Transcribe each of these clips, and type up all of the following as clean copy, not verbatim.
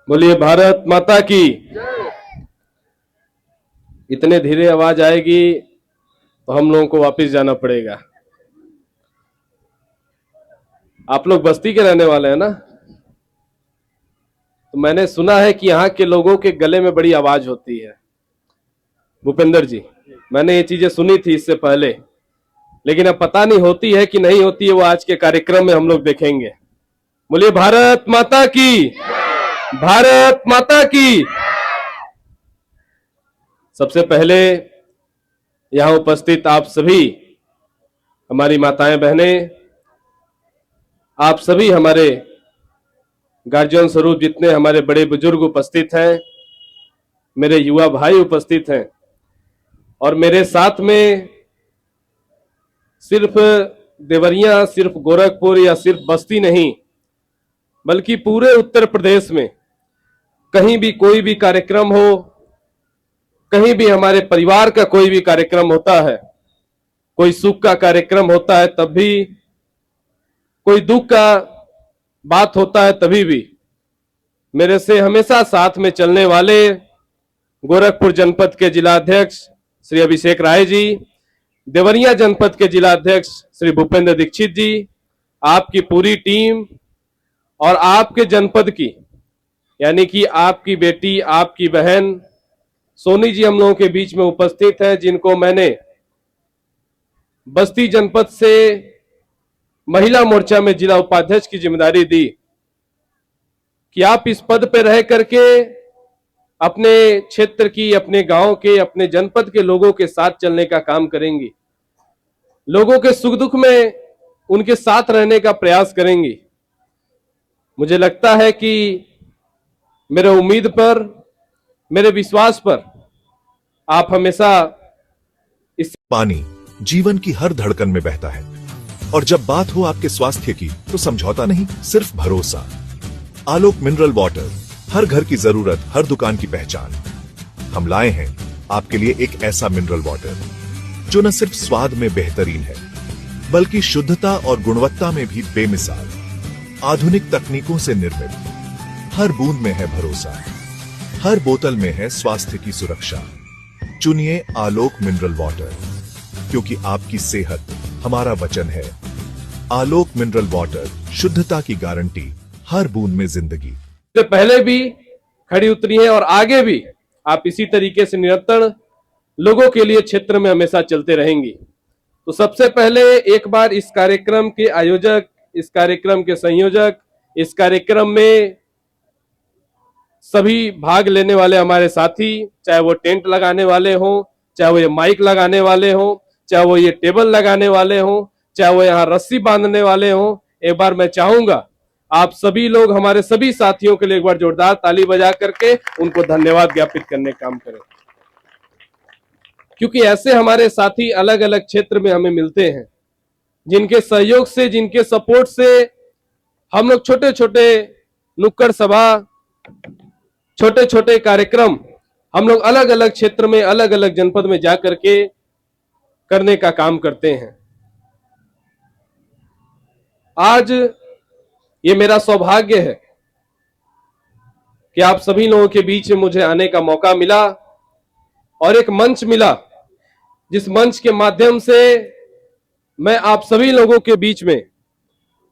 बोलिए भारत माता की। इतने धीरे आवाज आएगी तो हम लोगों को वापस जाना पड़ेगा। आप लोग बस्ती के रहने वाले हैं ना, तो मैंने सुना है कि यहाँ के लोगों के गले में बड़ी आवाज होती है। भूपेंद्र जी, मैंने ये चीजें सुनी थी इससे पहले, लेकिन अब पता नहीं होती है कि नहीं होती है, वो आज के कार्यक्रम में हम लोग देखेंगे। बोलिए भारत माता की, भारत माता की। सबसे पहले यहां उपस्थित आप सभी हमारी माताएं बहनें, आप सभी हमारे गार्जियन स्वरूप जितने हमारे बड़े बुजुर्ग उपस्थित हैं, मेरे युवा भाई उपस्थित हैं, और मेरे साथ में सिर्फ देवरिया, सिर्फ गोरखपुर या सिर्फ बस्ती नहीं, बल्कि पूरे उत्तर प्रदेश में कहीं भी कोई भी कार्यक्रम हो, कहीं भी हमारे परिवार का कोई भी कार्यक्रम होता है, कोई सुख का कार्यक्रम होता है तब भी, कोई दुख का बात होता है तभी भी मेरे से हमेशा साथ में चलने वाले गोरखपुर जनपद के जिलाध्यक्ष श्री अभिषेक राय जी, देवरिया जनपद के जिलाध्यक्ष श्री भूपेंद्र दीक्षित जी, आपकी पूरी टीम और आपके जनपद की, यानी कि आपकी बेटी, आपकी बहन सोनी जी हम लोगों के बीच में उपस्थित है, जिनको मैंने बस्ती जनपद से महिला मोर्चा में जिला उपाध्यक्ष की जिम्मेदारी दी कि आप इस पद पर रह करके अपने क्षेत्र की, अपने गांव के, अपने जनपद के लोगों के साथ चलने का काम करेंगी, लोगों के सुख दुख में उनके साथ रहने का प्रयास करेंगी। मुझे लगता है कि मेरे उम्मीद पर, मेरे विश्वास पर आप हमेशा इस पानी जीवन की हर धड़कन में बहता है, और जब बात हो आपके स्वास्थ्य की तो समझौता नहीं, सिर्फ भरोसा। आलोक मिनरल वाटर, हर घर की जरूरत, हर दुकान की पहचान। हम लाए हैं आपके लिए एक ऐसा मिनरल वाटर जो न सिर्फ स्वाद में बेहतरीन है, बल्कि शुद्धता और गुणवत्ता में भी बेमिसाल। आधुनिक तकनीकों से निर्मित, हर बूंद में है भरोसा, हर बोतल में है स्वास्थ्य की सुरक्षा। चुनिए आलोक मिनरल वाटर, क्योंकि आपकी सेहत हमारा वचन है। आलोक मिनरल वाटर, शुद्धता की गारंटी, हर बूंद में जिंदगी। से पहले भी खड़ी उतरी है और आगे भी आप इसी तरीके से निरंतर लोगों के लिए क्षेत्र में हमेशा चलते रहेंगी। तो सबसे पहले एक बार इस कार्यक्रम के आयोजक, इस कार्यक्रम के संयोजक, इस कार्यक्रम में सभी भाग लेने वाले हमारे साथी, चाहे वो टेंट लगाने वाले हों, चाहे वो ये माइक लगाने वाले हों, चाहे वो ये टेबल लगाने वाले हों, चाहे वो यहाँ रस्सी बांधने वाले हों, एक बार मैं चाहूंगा आप सभी लोग हमारे सभी साथियों के लिए एक बार जोरदार ताली बजा करके उनको धन्यवाद ज्ञापित करने का काम करें, क्योंकि ऐसे हमारे साथी अलग अलग क्षेत्र में हमें मिलते हैं, जिनके सहयोग से, जिनके सपोर्ट से हम लोग छोटे छोटे नुक्कड़ सभा, छोटे छोटे कार्यक्रम हम लोग अलग अलग क्षेत्र में, अलग अलग जनपद में जाकर के करने का काम करते हैं। आज ये मेरा सौभाग्य है कि आप सभी लोगों के बीच में मुझे आने का मौका मिला और एक मंच मिला, जिस मंच के माध्यम से मैं आप सभी लोगों के बीच में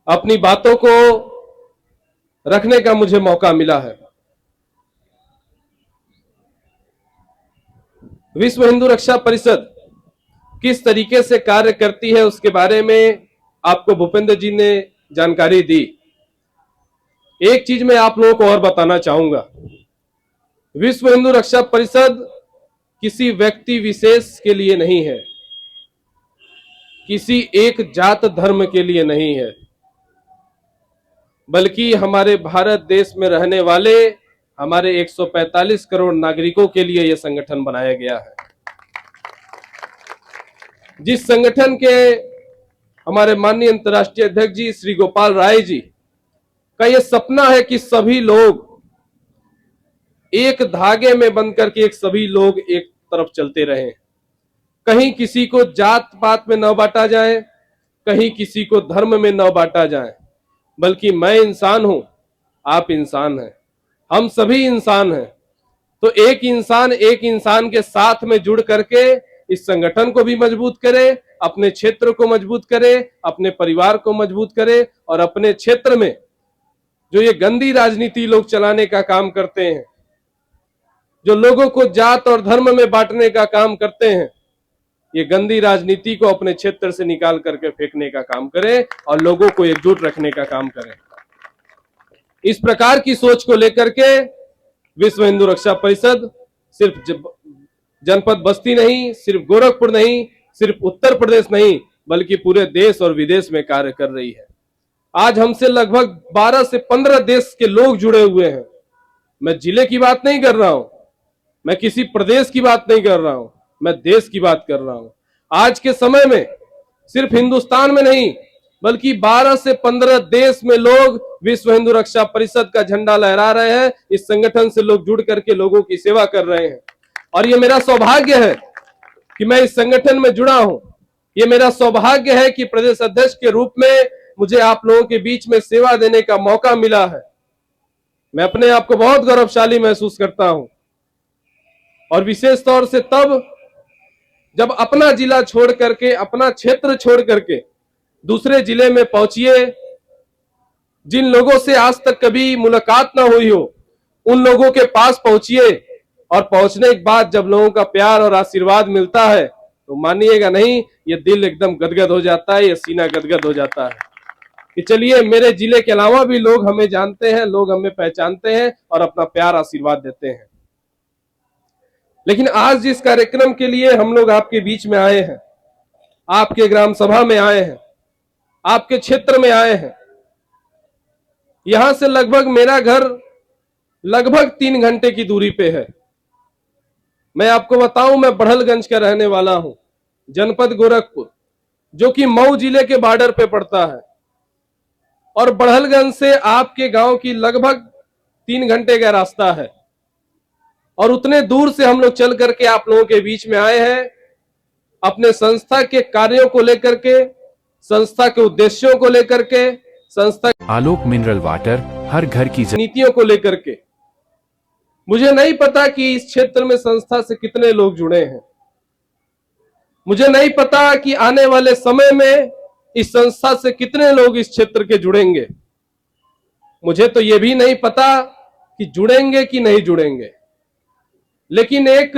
अपनी बातों को रखने का मुझे मौका मिला है। विश्व हिंदू रक्षा परिषद किस तरीके से कार्य करती है उसके बारे में आपको भूपेंद्र जी ने जानकारी दी। एक चीज मैं आप लोगों को और बताना चाहूंगा, विश्व हिंदू रक्षा परिषद किसी व्यक्ति विशेष के लिए नहीं है, किसी एक जात धर्म के लिए नहीं है, बल्कि हमारे भारत देश में रहने वाले हमारे 145 करोड़ नागरिकों के लिए यह संगठन बनाया गया है। जिस संगठन के हमारे माननीय अंतर्राष्ट्रीय अध्यक्ष जी श्री गोपाल राय जी का यह सपना है कि सभी लोग एक धागे में बंधकर के, एक सभी लोग एक तरफ चलते रहें, कहीं किसी को जात पात में न बांटा जाए, कहीं किसी को धर्म में न बांटा जाए, बल्कि मैं इंसान हूं, आप इंसान हैं, हम सभी इंसान हैं, तो एक इंसान के साथ में जुड़ करके इस संगठन को भी मजबूत करे, अपने क्षेत्र को मजबूत करे, अपने परिवार को मजबूत करे, और अपने क्षेत्र में जो ये गंदी राजनीति लोग चलाने का काम करते हैं, जो लोगों को जात और धर्म में बांटने का काम करते हैं, ये गंदी राजनीति को अपने क्षेत्र से निकाल करके फेंकने का काम करें और लोगों को एकजुट रखने का काम करें। इस प्रकार की सोच को लेकर के विश्व हिंदू रक्षा परिषद सिर्फ जनपद बस्ती नहीं, सिर्फ गोरखपुर नहीं, सिर्फ उत्तर प्रदेश नहीं, बल्कि पूरे देश और विदेश में कार्य कर रही है। आज हमसे लगभग 12 से 15 देश के लोग जुड़े हुए हैं। मैं जिले की बात नहीं कर रहा हूं, मैं किसी प्रदेश की बात नहीं कर रहा हूं, मैं देश की बात कर रहा हूं। आज के समय में सिर्फ हिंदुस्तान में नहीं, बल्कि 12 से 15 देश में लोग विश्व हिंदू रक्षा परिषद का झंडा लहरा रहे हैं। इस संगठन से लोग जुड़ करके लोगों की सेवा कर रहे हैं, और ये मेरा सौभाग्य है कि मैं इस संगठन में जुड़ा हूं। ये मेरा सौभाग्य है कि प्रदेश अध्यक्ष के रूप में मुझे आप लोगों के बीच में सेवा देने का मौका मिला है। मैं अपने आप को बहुत गौरवशाली महसूस करता हूं, और विशेष तौर से तब जब अपना जिला छोड़ करके, अपना क्षेत्र छोड़ करके दूसरे जिले में पहुंचिए, जिन लोगों से आज तक कभी मुलाकात ना हुई हो, उन लोगों के पास पहुंचिए, और पहुंचने के बाद जब लोगों का प्यार और आशीर्वाद मिलता है तो मानिएगा नहीं, ये दिल एकदम गदगद हो जाता है, ये सीना गदगद हो जाता है कि चलिए, मेरे जिले के अलावा भी लोग हमें जानते हैं, लोग हमें पहचानते हैं और अपना प्यार आशीर्वाद देते हैं। लेकिन आज जिस कार्यक्रम के लिए हम लोग आपके बीच में आए हैं, आपके ग्राम सभा में आए हैं, आपके क्षेत्र में आए हैं, यहां से लगभग मेरा घर लगभग 3 घंटे की दूरी पे है। मैं आपको बताऊं, मैं बढ़लगंज का रहने वाला हूं, जनपद गोरखपुर, जो कि मऊ जिले के बॉर्डर पे पड़ता है, और बढ़लगंज से आपके गांव की लगभग 3 घंटे का रास्ता है, और उतने दूर से हम लोग चल करके आप लोगों के बीच में आए हैं, अपने संस्था के कार्यों को लेकर के, संस्था के उद्देश्यों को लेकर के, संस्था आलोक मिनरल वाटर, हर घर की नीतियों को लेकर के। मुझे नहीं पता कि इस क्षेत्र में संस्था से कितने लोग जुड़े हैं, मुझे नहीं पता कि आने वाले समय में इस संस्था से कितने लोग इस क्षेत्र के जुड़ेंगे, मुझे तो यह भी नहीं पता कि जुड़ेंगे कि नहीं जुड़ेंगे। लेकिन एक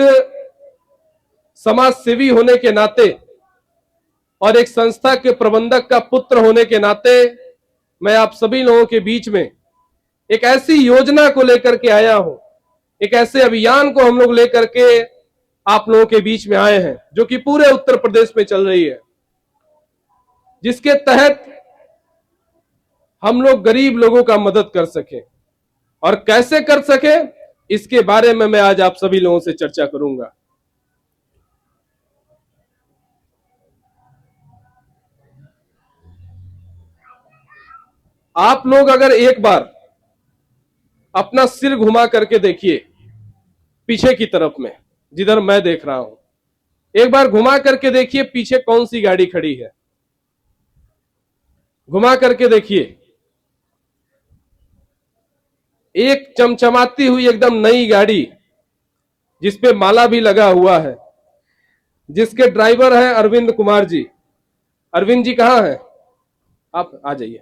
समाज सेवी होने के नाते और एक संस्था के प्रबंधक का पुत्र होने के नाते मैं आप सभी लोगों के बीच में एक ऐसी योजना को लेकर के आया हूं, एक ऐसे अभियान को हम लोग लेकर के आप लोगों के बीच में आए हैं, जो कि पूरे उत्तर प्रदेश में चल रही है, जिसके तहत हम लोग गरीब लोगों का मदद कर सके। और कैसे कर सके, इसके बारे में मैं आज आप सभी लोगों से चर्चा करूंगा। आप लोग अगर एक बार अपना सिर घुमा करके देखिए पीछे की तरफ में, जिधर मैं देख रहा हूं, एक बार घुमा करके देखिए पीछे कौन सी गाड़ी खड़ी है, घुमा करके देखिए। एक चमचमाती हुई एकदम नई गाड़ी, जिसपे माला भी लगा हुआ है, जिसके ड्राइवर हैं अरविंद कुमार जी। अरविंद जी कहां हैं? आप आ जाइए,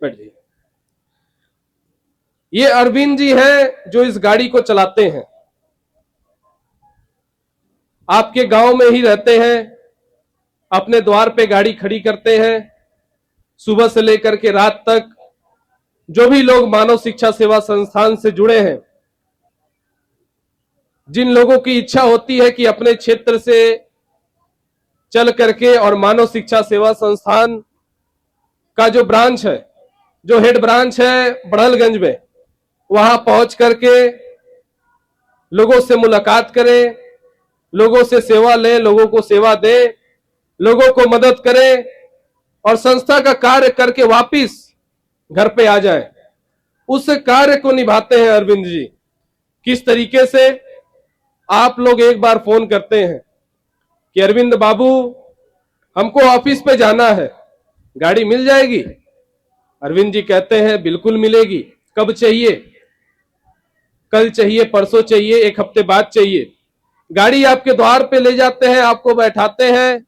बैठ जाइए। ये अरविंद जी हैं जो इस गाड़ी को चलाते हैं, आपके गांव में ही रहते हैं, अपने द्वार पे गाड़ी खड़ी करते हैं। सुबह से लेकर के रात तक जो भी लोग मानव शिक्षा सेवा संस्थान से जुड़े हैं, जिन लोगों की इच्छा होती है कि अपने क्षेत्र से चल करके और मानव शिक्षा सेवा संस्थान का जो ब्रांच है, जो हेड ब्रांच है बढ़लगंज में, वहां पहुंच करके लोगों से मुलाकात करें, लोगों से सेवा लें, लोगों को सेवा दें, लोगों को मदद करें और संस्था का कार्य करके वापिस घर पे आ जाएं। उस कार्य को निभाते हैं अरविंद जी। किस तरीके से? आप लोग एक बार फोन करते हैं कि अरविंद बाबू हमको ऑफिस पे जाना है, गाड़ी मिल जाएगी? अरविंद जी कहते हैं बिल्कुल मिलेगी। कब चाहिए? कल चाहिए, परसों चाहिए, एक हफ्ते बाद चाहिए। गाड़ी आपके द्वार पे ले जाते हैं, आपको बैठाते हैं,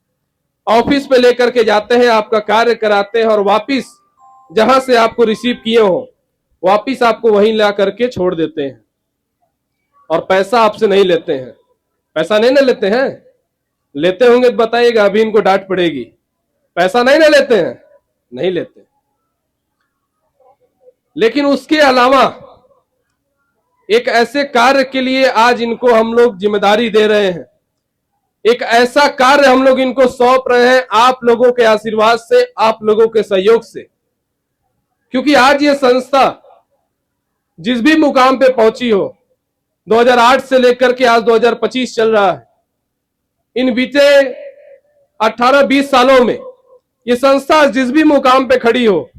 ऑफिस पे लेकर के जाते हैं, आपका कार्य कराते हैं और वापिस जहां से आपको रिसीव किए हो वापिस आपको वहीं ला करके छोड़ देते हैं और पैसा आपसे नहीं लेते हैं। पैसा नहीं ना लेते हैं? लेते होंगे तो बताइएगा, अभी इनको डांट पड़ेगी। पैसा नहीं ना लेते हैं? नहीं लेते। लेकिन उसके अलावा एक ऐसे कार्य के लिए आज इनको हम लोग जिम्मेदारी दे रहे हैं, एक ऐसा कार्य हम लोग इनको सौंप रहे हैं आप लोगों के आशीर्वाद से, आप लोगों के सहयोग से। क्योंकि आज ये संस्था जिस भी मुकाम पे पहुंची हो, 2008 से लेकर के आज 2025 चल रहा है, इन बीते 18-20 सालों में ये संस्था जिस भी मुकाम पे खड़ी हो,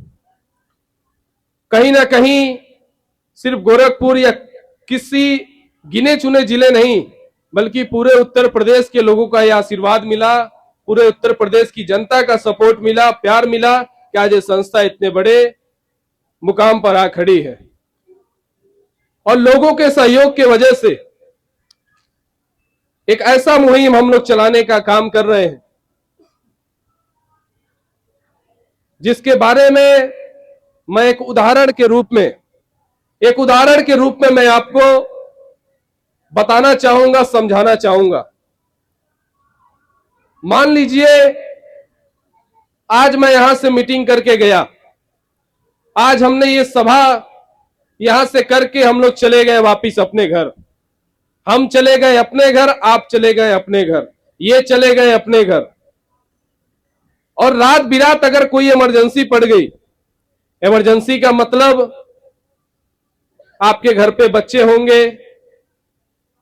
कहीं ना कहीं सिर्फ गोरखपुर या किसी गिने चुने जिले नहीं बल्कि पूरे उत्तर प्रदेश के लोगों का यह आशीर्वाद मिला, पूरे उत्तर प्रदेश की जनता का सपोर्ट मिला, प्यार मिला कि आज ये संस्था इतने बड़े मुकाम पर आ खड़ी है। और लोगों के सहयोग के वजह से एक ऐसा मुहिम हम लोग चलाने का काम कर रहे हैं जिसके बारे में मैं एक उदाहरण के रूप में मैं आपको बताना चाहूंगा, समझाना चाहूंगा। मान लीजिए आज मैं यहां से मीटिंग करके गया, आज हमने ये सभा यहां से करके हम लोग चले गए वापिस अपने घर, हम चले गए अपने घर, आप चले गए अपने घर, ये चले गए अपने घर। और रात बिरात अगर कोई इमरजेंसी पड़ गई, इमरजेंसी का मतलब आपके घर पे बच्चे होंगे,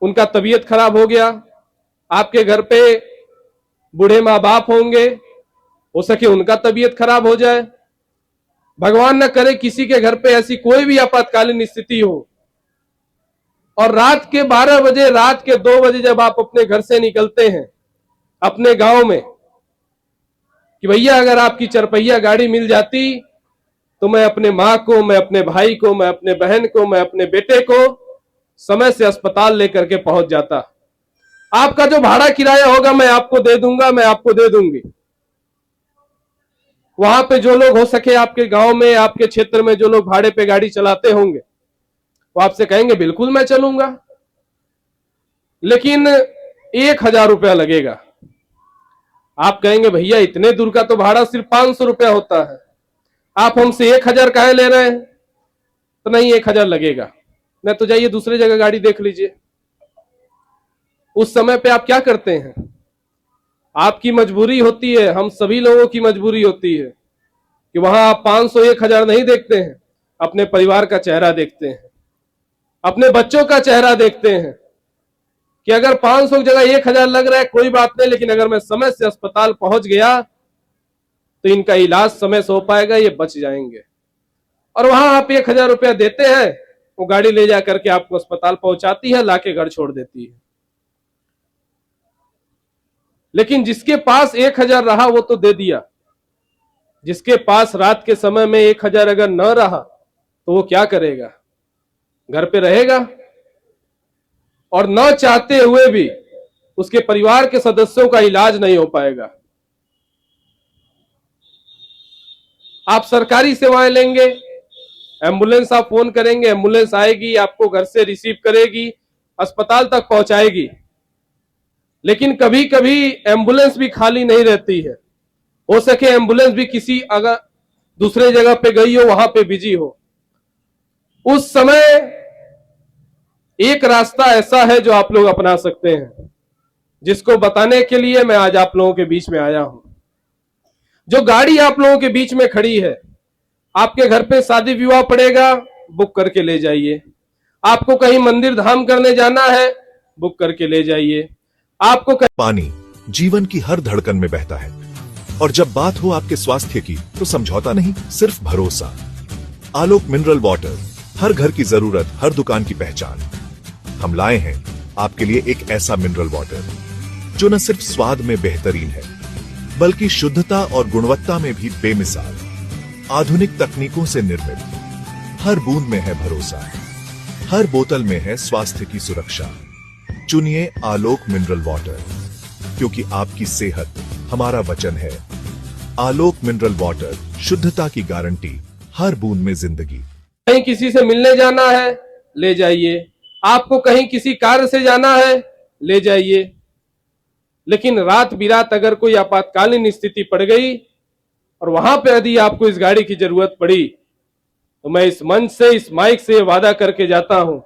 उनका तबीयत खराब हो गया, आपके घर पे बूढ़े माँ बाप होंगे, हो सके उनका तबीयत खराब हो जाए, भगवान न करे किसी के घर पे ऐसी कोई भी आपातकालीन स्थिति हो, और रात के 12 बजे, रात के 2 बजे जब आप अपने घर से निकलते हैं अपने गांव में कि भैया अगर आपकी चरपहिया गाड़ी मिल जाती तो मैं अपने माँ को, मैं अपने भाई को, मैं अपने बहन को, मैं अपने बेटे को समय से अस्पताल लेकर के पहुंच जाता। आपका जो भाड़ा किराया होगा मैं आपको दे दूंगा, मैं आपको दे दूंगी। वहां पे जो लोग हो सके आपके गांव में, आपके क्षेत्र में जो लोग भाड़े पे गाड़ी चलाते होंगे वो आपसे कहेंगे बिल्कुल मैं चलूंगा, लेकिन 1000 रुपया लगेगा। आप कहेंगे भैया इतने दूर का तो भाड़ा सिर्फ 500 रुपया होता है, आप हमसे 1000 काहे ले रहे हैं? तो नहीं, 1000 लगेगा, नहीं तो जाइए दूसरी जगह गाड़ी देख लीजिए। उस समय पे आप क्या करते हैं? आपकी मजबूरी होती है, हम सभी लोगों की मजबूरी होती है कि वहां आप 500-1000 नहीं देखते हैं, अपने परिवार का चेहरा देखते हैं, अपने बच्चों का चेहरा देखते हैं कि अगर 500 की जगह 1000 लग रहा है कोई बात नहीं, लेकिन अगर मैं समय से अस्पताल पहुंच गया तो इनका इलाज समय से हो पाएगा, ये बच जाएंगे। और वहां आप 1000 रुपया देते हैं, वो गाड़ी ले जा करके आपको अस्पताल पहुंचाती है, लाके घर छोड़ देती है। लेकिन जिसके पास 1000 रहा वो तो दे दिया, जिसके पास रात के समय में 1000 अगर न रहा तो वो क्या करेगा? घर पे रहेगा और न चाहते हुए भी उसके परिवार के सदस्यों का इलाज नहीं हो पाएगा। आप सरकारी सेवाएं लेंगे, एम्बुलेंस आप फोन करेंगे, एम्बुलेंस आएगी, आपको घर से रिसीव करेगी, अस्पताल तक पहुंचाएगी, लेकिन कभी कभी एम्बुलेंस भी खाली नहीं रहती है। हो सके एम्बुलेंस भी किसी अगर दूसरे जगह पे गई हो, वहां पे बिजी हो। उस समय एक रास्ता ऐसा है जो आप लोग अपना सकते हैं, जिसको बताने के लिए मैं आज आप लोगों के बीच में आया हूं। जो गाड़ी आप लोगों के बीच में खड़ी है, आपके घर पे शादी विवाह पड़ेगा, बुक करके ले जाइए। आपको कहीं मंदिर धाम करने जाना है, बुक करके ले जाइए। आपको पानी जीवन की हर धड़कन में बहता है, और जब बात हो आपके स्वास्थ्य की तो समझौता नहीं, सिर्फ भरोसा। आलोक मिनरल वाटर, हर घर की जरूरत, हर दुकान की पहचान। हम लाए हैं आपके लिए एक ऐसा मिनरल वाटर जो न सिर्फ स्वाद में बेहतरीन है बल्कि शुद्धता और गुणवत्ता में भी बेमिसाल। आधुनिक तकनीकों से निर्मित, हर बूंद में है भरोसा। हर बोतल में है स्वास्थ्य की सुरक्षा। चुनिए आलोक मिनरल वाटर, क्योंकि आपकी सेहत हमारा वचन है। आलोक मिनरल वाटर, शुद्धता की गारंटी, हर बूंद में जिंदगी। कहीं किसी से मिलने जाना है, ले जाइए। आपको कहीं किसी कार्य से जाना है, ले जाइए। लेकिन रात बिरात अगर कोई आपातकालीन स्थिति पड़ गई और वहां पे यदि आपको इस गाड़ी की जरूरत पड़ी, तो मैं इस मंच से, इस माइक से वादा करके जाता हूं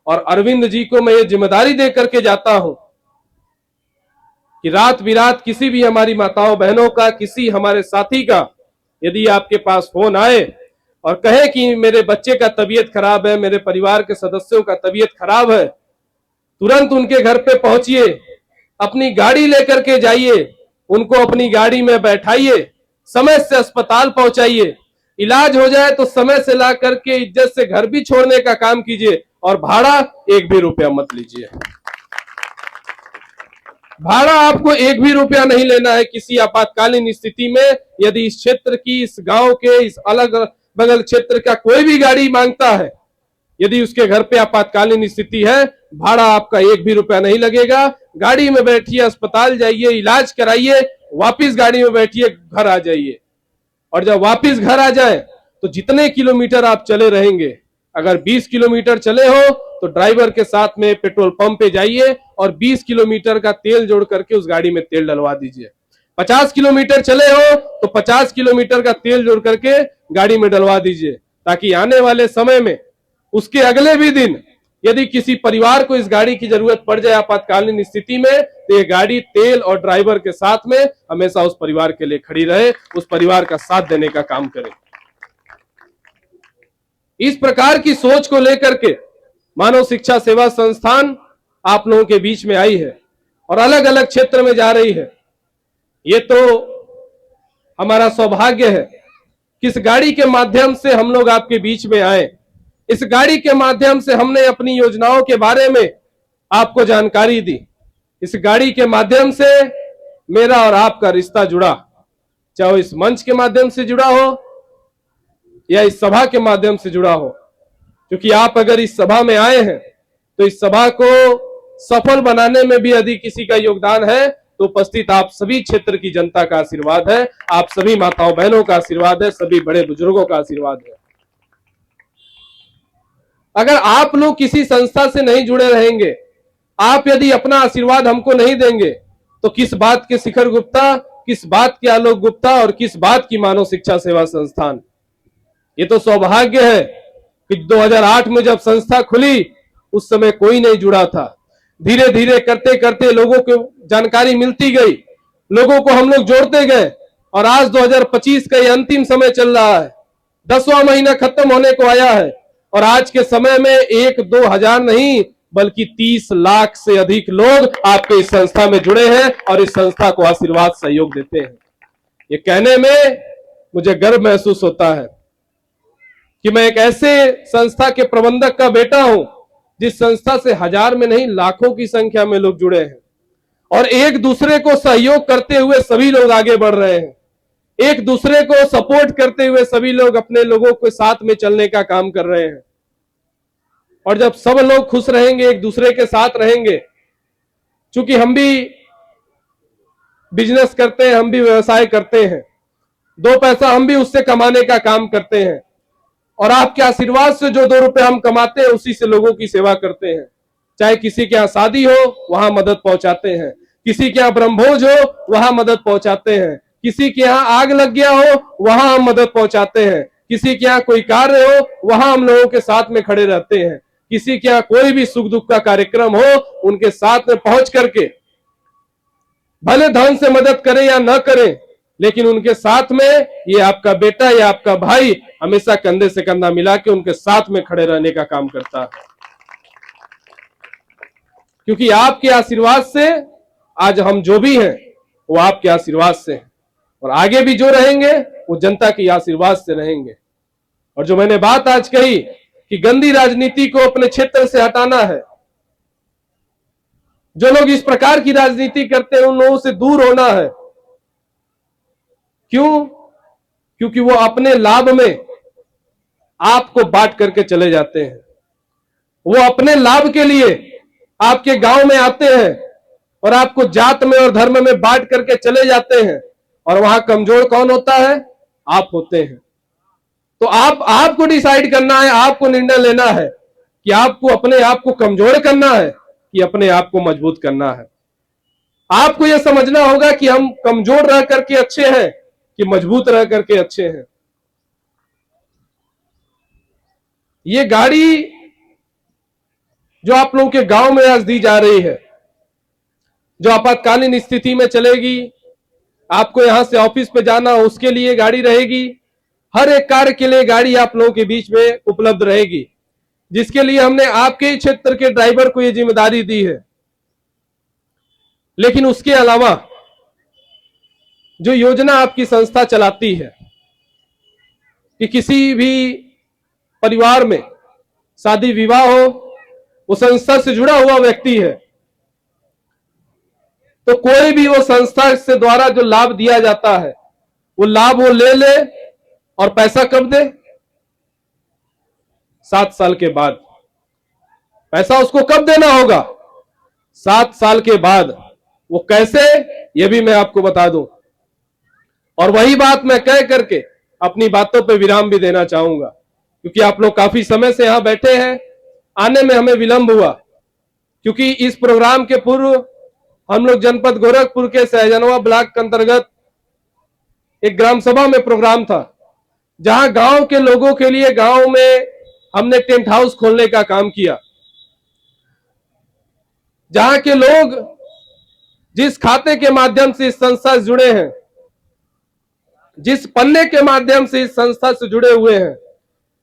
और अरविंद जी को मैं ये जिम्मेदारी दे करके जाता हूं कि रात बिरात किसी भी हमारी माताओं बहनों का, किसी हमारे साथी का यदि आपके पास फोन आए और कहे कि मेरे बच्चे का तबीयत खराब है, मेरे परिवार के सदस्यों का तबीयत खराब है, तुरंत उनके घर पे पहुंचिए, अपनी गाड़ी लेकर के जाइए, उनको अपनी गाड़ी में बैठाइए, समय से अस्पताल पहुंचाइए, इलाज हो जाए तो समय से ला करके इज्जत से घर भी छोड़ने का काम कीजिए और भाड़ा एक भी रुपया मत लीजिए। भाड़ा आपको एक भी रुपया नहीं लेना है। किसी आपातकालीन स्थिति में यदि इस क्षेत्र की, इस गांव के, इस अलग बगल क्षेत्र का कोई भी गाड़ी मांगता है, यदि उसके घर पे आपातकालीन स्थिति है, भाड़ा आपका एक भी रुपया नहीं लगेगा। गाड़ी में बैठिए, अस्पताल जाइए, इलाज कराइए, वापिस गाड़ी में बैठिए, घर आ जाइए। और जब वापिस घर आ जाए तो जितने किलोमीटर आप चले रहेंगे, अगर 20 किलोमीटर चले हो तो ड्राइवर के साथ में पेट्रोल पंप पे जाइए और 20 किलोमीटर का तेल जोड़ करके उस गाड़ी में तेल डलवा दीजिए। 50 किलोमीटर चले हो तो 50 किलोमीटर का तेल जोड़ करके गाड़ी में डलवा दीजिए, ताकि आने वाले समय में, उसके अगले भी दिन यदि किसी परिवार को इस गाड़ी की जरूरत पड़ जाए आपातकालीन स्थिति में, तो ये गाड़ी तेल और ड्राइवर के साथ में हमेशा उस परिवार के लिए खड़ी रहे, उस परिवार का साथ देने का काम करे। इस प्रकार की सोच को लेकर के मानव शिक्षा सेवा संस्थान आप लोगों के बीच में आई है और अलग अलग क्षेत्र में जा रही है। ये तो हमारा सौभाग्य है कि इस गाड़ी के माध्यम से हम लोग आपके बीच में आए। इस गाड़ी के माध्यम से हमने अपनी योजनाओं के बारे में आपको जानकारी दी। इस गाड़ी के माध्यम से मेरा और आपका रिश्ता जुड़ा, चाहे इस मंच के माध्यम से जुड़ा हो या इस सभा के माध्यम से जुड़ा हो। क्योंकि आप अगर इस सभा में आए हैं तो इस सभा को सफल बनाने में भी यदि किसी का योगदान है तो उपस्थित आप सभी क्षेत्र की जनता का आशीर्वाद है, आप सभी माताओं बहनों का आशीर्वाद है, सभी बड़े बुजुर्गों का आशीर्वाद है। अगर आप लोग किसी संस्था से नहीं जुड़े रहेंगे, आप यदि अपना आशीर्वाद हमको नहीं देंगे, तो किस बात के शिखर गुप्ता, किस बात के आलोक गुप्ता और किस बात की मानव शिक्षा सेवा संस्थान। ये तो सौभाग्य है कि 2008 में जब संस्था खुली उस समय कोई नहीं जुड़ा था। धीरे धीरे करते करते लोगों को जानकारी मिलती गई, लोगों को हम लोग जोड़ते गए और आज 2025 का ये अंतिम समय चल रहा है, 10वां महीना खत्म होने को आया है और आज के समय में 1-2 हजार नहीं बल्कि 30 लाख से अधिक लोग आपके इस संस्था में जुड़े हैं और इस संस्था को आशीर्वाद सहयोग देते हैं। ये कहने में मुझे गर्व महसूस होता है कि मैं एक ऐसे संस्था के प्रबंधक का बेटा हूं जिस संस्था से हजार में नहीं लाखों की संख्या में लोग जुड़े हैं और एक दूसरे को सहयोग करते हुए सभी लोग आगे बढ़ रहे हैं। एक दूसरे को सपोर्ट करते हुए सभी लोग अपने लोगों के साथ में चलने का काम कर रहे हैं। और जब सब लोग खुश रहेंगे, एक दूसरे के साथ रहेंगे, चूंकि हम भी बिजनेस करते हैं, हम भी व्यवसाय करते हैं, 2 पैसा हम भी उससे कमाने का काम करते हैं और आपके आशीर्वाद से जो 2 रुपए हम कमाते हैं उसी से लोगों की सेवा करते हैं। चाहे किसी के यहां शादी हो वहां मदद पहुंचाते हैं, किसी के यहां ब्रह्मभोज हो वहां मदद पहुंचाते हैं, किसी के यहां आग लग गया हो वहां हम मदद पहुंचाते हैं, किसी के यहां कोई कार्य हो वहां हम लोगों के साथ में खड़े रहते हैं, किसी के यहां कोई भी सुख दुख का कार्यक्रम हो उनके साथ में पहुंच करके भले धन से मदद करें या न करें, लेकिन उनके साथ में ये आपका बेटा या आपका भाई हमेशा कंधे से कंधा मिला के उनके साथ में खड़े रहने का काम करता है। क्योंकि आपके आशीर्वाद से आज हम जो भी हैं वो आपके आशीर्वाद से हैं और आगे भी जो रहेंगे वो जनता के आशीर्वाद से रहेंगे। और जो मैंने बात आज कही कि गंदी राजनीति को अपने क्षेत्र से हटाना है, जो लोग इस प्रकार की राजनीति करते हैं उन लोगों से दूर होना है। क्यों? क्योंकि वो अपने लाभ में आपको बांट करके चले जाते हैं। वो अपने लाभ के लिए आपके गांव में आते हैं और आपको जात में और धर्म में बांट करके चले जाते हैं, और वहां कमजोर कौन होता है? आप होते हैं। तो आपको डिसाइड करना है, आपको निर्णय लेना है कि आपको अपने आप को कमजोर करना है कि अपने आप को मजबूत करना है। आपको यह समझना होगा कि हम कमजोर रह करके अच्छे हैं कि मजबूत रह करके अच्छे हैं। ये गाड़ी जो आप लोगों के गांव में आज दी जा रही है, जो आपातकालीन स्थिति में चलेगी, आपको यहां से ऑफिस पे जाना हो उसके लिए गाड़ी रहेगी, हर एक कार्य के लिए गाड़ी आप लोगों के बीच में उपलब्ध रहेगी, जिसके लिए हमने आपके ही क्षेत्र के ड्राइवर को यह जिम्मेदारी दी है। लेकिन उसके अलावा जो योजना आपकी संस्था चलाती है कि किसी भी परिवार में शादी विवाह हो, वो संस्था से जुड़ा हुआ व्यक्ति है, तो कोई भी वो संस्था से द्वारा जो लाभ दिया जाता है वो लाभ वो ले और पैसा कब दे? 7 साल के बाद। पैसा उसको कब देना होगा? 7 साल के बाद। वो कैसे, ये भी मैं आपको बता दूं। और वही बात मैं कह करके अपनी बातों पे विराम भी देना चाहूंगा, क्योंकि आप लोग काफी समय से यहां बैठे हैं। आने में हमें विलंब हुआ क्योंकि इस प्रोग्राम के पूर्व हम लोग जनपद गोरखपुर के सहजनवा ब्लॉक के अंतर्गत एक ग्राम सभा में प्रोग्राम था, जहां गांव के लोगों के लिए गांव में हमने टेंट हाउस खोलने का काम किया, जहां के लोग जिस खाते के माध्यम से इस संस्था से जुड़े हैं, जिस पन्ने के माध्यम से इस संस्था से जुड़े हुए हैं,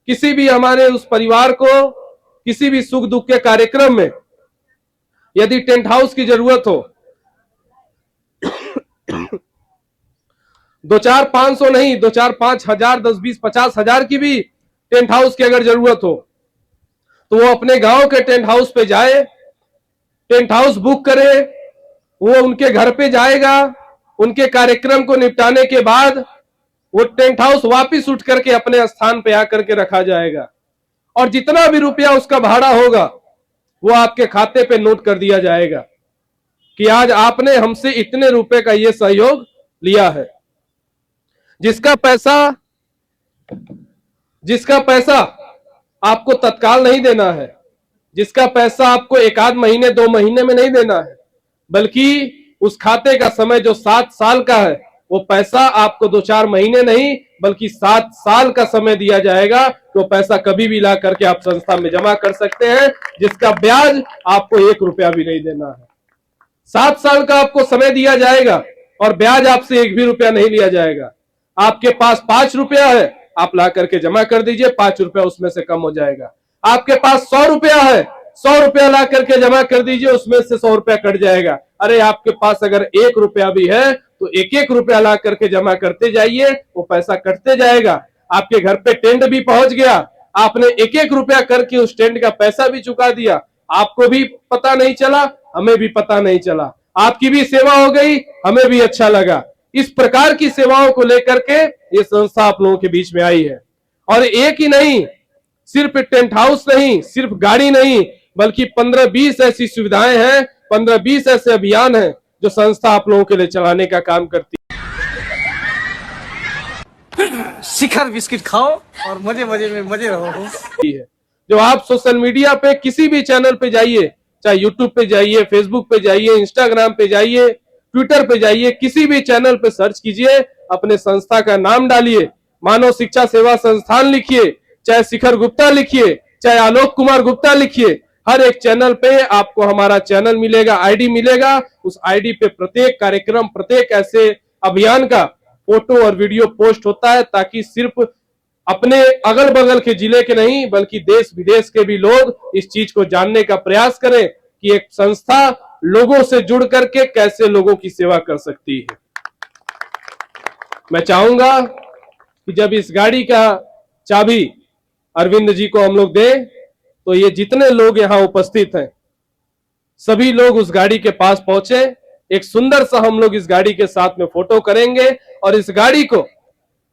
किसी भी हमारे उस परिवार को किसी भी सुख दुख के कार्यक्रम में यदि टेंट हाउस की जरूरत हो, 2-4-500 नहीं, 2-4-5 हजार, 10-20-50 हजार की भी टेंट हाउस की अगर जरूरत हो, तो वो अपने गांव के टेंट हाउस पे जाए, टेंट हाउस बुक करे, वो उनके घर पे जाएगा, उनके कार्यक्रम को निपटाने के बाद वो टेंट हाउस वापिस उठ करके अपने स्थान पे आकर के रखा जाएगा, और जितना भी रुपया उसका भाड़ा होगा वो आपके खाते पे नोट कर दिया जाएगा कि आज आपने हमसे इतने रुपए का ये सहयोग लिया है। जिसका पैसा आपको तत्काल नहीं देना है, जिसका पैसा आपको 1 आध महीने 2 महीने में नहीं देना है, बल्कि उस खाते का समय जो 7 साल का है, वो पैसा आपको 2-4 महीने नहीं बल्कि 7 साल का समय दिया जाएगा। तो पैसा कभी भी ला करके आप संस्था में जमा कर सकते हैं, जिसका ब्याज आपको 1 रुपया भी नहीं देना है। 7 साल का आपको समय दिया जाएगा और ब्याज आपसे 1 भी रुपया नहीं लिया जाएगा। आपके पास 5 रुपया है, आप ला करके जमा कर दीजिए, 5 रुपया उसमें से कम हो जाएगा। आपके पास 100 रुपया है, 100 रुपया ला करके जमा कर दीजिए, उसमें से 100 रुपया कट जाएगा। अरे आपके पास अगर 1 रुपया भी है तो 1-1 रुपया ला करके जमा करते जाइए, वो पैसा कटते जाएगा। आपके घर पे टेंट भी पहुंच गया, आपने 1-1 रुपया करके उस टेंट का पैसा भी चुका दिया, आपको भी पता नहीं चला, हमें भी पता नहीं चला, आपकी भी सेवा हो गई, हमें भी अच्छा लगा। इस प्रकार की सेवाओं को लेकर के ये संस्था आप लोगों के बीच में आई है। और एक ही नहीं, सिर्फ टेंट हाउस नहीं, सिर्फ गाड़ी नहीं, बल्कि 15-20 ऐसी सुविधाएं हैं, 15-20 ऐसे अभियान हैं जो संस्था आप लोगों के लिए चलाने का काम करती शिखर बिस्किट खाओ और मजे मजे में मजे रहो है। जो आप सोशल मीडिया पे किसी भी चैनल पे जाइए, चाहे यूट्यूब पे जाइए, फेसबुक पे जाइए, इंस्टाग्राम पे जाइए, ट्विटर पे जाइए, किसी भी चैनल पे सर्च कीजिए, अपने संस्था का नाम डालिए, मानव शिक्षा सेवा संस्थान लिखिए, चाहे शिखर गुप्ता लिखिए, चाहे आलोक कुमार गुप्ता लिखिए, हर एक चैनल पे आपको हमारा चैनल मिलेगा, आईडी मिलेगा। उस आईडी पे प्रत्येक कार्यक्रम, प्रत्येक ऐसे अभियान का फोटो और वीडियो पोस्ट होता है, ताकि सिर्फ अपने अगल बगल के जिले के नहीं बल्कि देश विदेश के भी लोग इस चीज को जानने का प्रयास करें कि एक संस्था लोगों से जुड़ करके कैसे लोगों की सेवा कर सकती है। मैं चाहूंगा कि जब इस गाड़ी का चाबी अरविंद जी को हम लोग दें, तो ये जितने लोग यहां उपस्थित हैं सभी लोग उस गाड़ी के पास पहुंचे, एक सुंदर सा हम लोग इस गाड़ी के साथ में फोटो करेंगे और इस गाड़ी को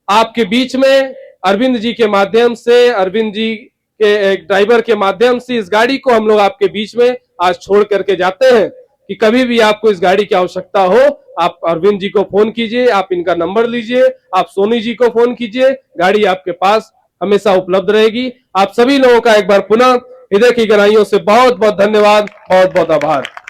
आपके बीच में अरविंद जी के माध्यम से, अरविंद जी के एक ड्राइवर के माध्यम से इस गाड़ी को हम लोग आपके बीच में आज छोड़ करके जाते हैं कि कभी भी आपको इस गाड़ी की आवश्यकता हो, आप अरविंद जी को फोन कीजिए, आप इनका नंबर लीजिए, आप सोनी जी को फोन कीजिए, गाड़ी आपके पास हमेशा उपलब्ध रहेगी। आप सभी लोगों का एक बार पुनः हृदय की गहराइयों से बहुत बहुत धन्यवाद, बहुत बहुत आभार।